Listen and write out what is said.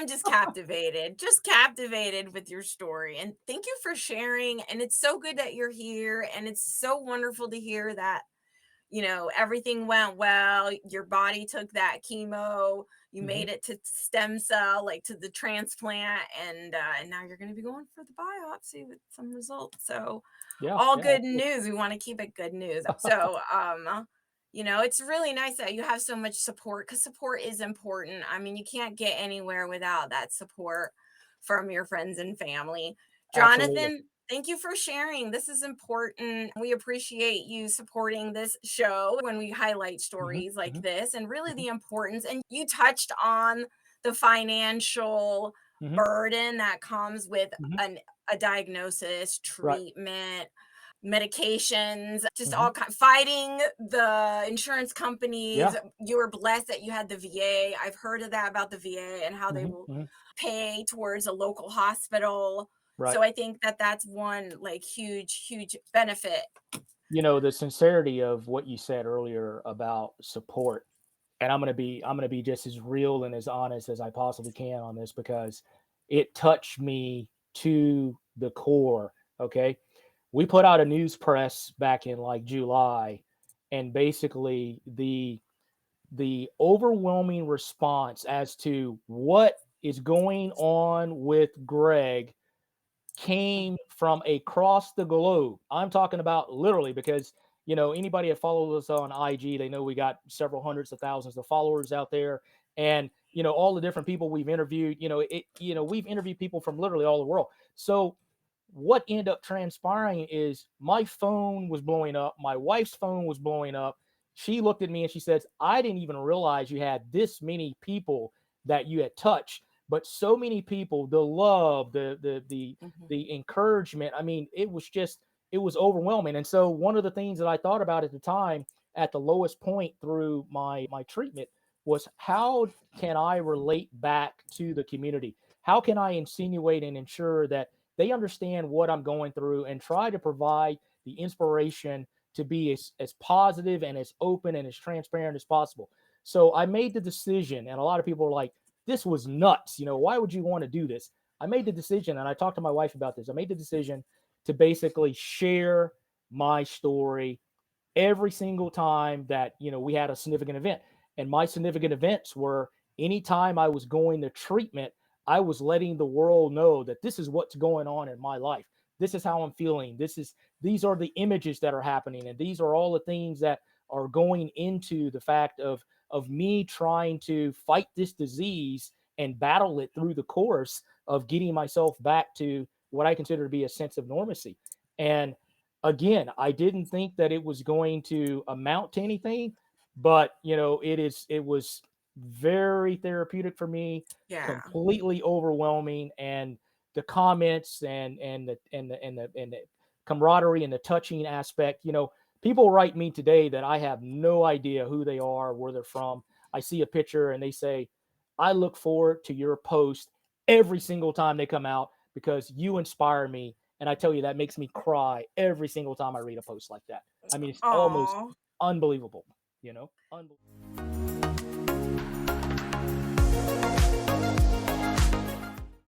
I'm just captivated with your story. And thank you for sharing. And it's so good that you're here. And it's so wonderful to hear that, everything went well. Your body took that chemo. You Hmm. made it to stem cell, like to the transplant, and now you're going to be going for the biopsy with some results. So, Yeah, all yeah, good absolutely. news. We want to keep it good news. So, it's really nice that you have so much support because support is important. I mean, you can't get anywhere without that support from your friends and family. Absolutely. Jonathan, thank you for sharing. This is important. We appreciate you supporting this show when we highlight Hmm. stories like Hmm. this and really Hmm. the importance. And you touched on the financial Hmm. burden that comes with Hmm. a diagnosis, Right. treatment, medications, just Hmm. all kind fighting the insurance companies. Yeah. You were blessed that you had the VA. I've heard of that about the VA and how they Hmm. will Hmm. pay towards a local hospital. Right. So I think that that's one like huge benefit. The sincerity of what you said earlier about support, and I'm going to be just as real and as honest as I possibly can on this because it touched me to the core. Okay, we put out a news press back in like July, and basically the overwhelming response as to what is going on with Greg came from across the globe. I'm talking about literally because anybody that follows us on IG, they know we got several hundreds of thousands of followers out there, and all the different people we've interviewed. We've interviewed people from literally all the world. So what ended up transpiring is my phone was blowing up, my wife's phone was blowing up. She looked at me and she says, "I didn't even realize you had this many people that you had touched." But so many people, the love, Mhm. the encouragement. I mean, it was overwhelming. And so one of the things that I thought about at the time, at the lowest point through my treatment, was how can I relate back to the community? How can I insinuate and ensure that they understand what I'm going through and try to provide the inspiration to be as positive and as open and as transparent as possible. So I made the decision, and a lot of people are like, this was nuts. Why would you want to do this? I made the decision, and I talked to my wife about this. I made the decision to basically share my story every single time that we had a significant event. And my significant events were anytime I was going to treatment, I was letting the world know that this is what's going on in my life. This is how I'm feeling. These are the images that are happening, and these are all the things that are going into the fact of me trying to fight this disease and battle it through the course of getting myself back to what I consider to be a sense of normalcy. And again, I didn't think that it was going to amount to anything, but it was very therapeutic for me, Yeah. completely overwhelming, and the comments and the camaraderie and the touching aspect. People write me today that I have no idea who they are, where they're from. I see a picture and they say, "I look forward to your post every single time they come out because you inspire me." And I tell you, that makes me cry every single time I read a post like that. I mean, it's almost Oh, unbelievable, Unbelievable.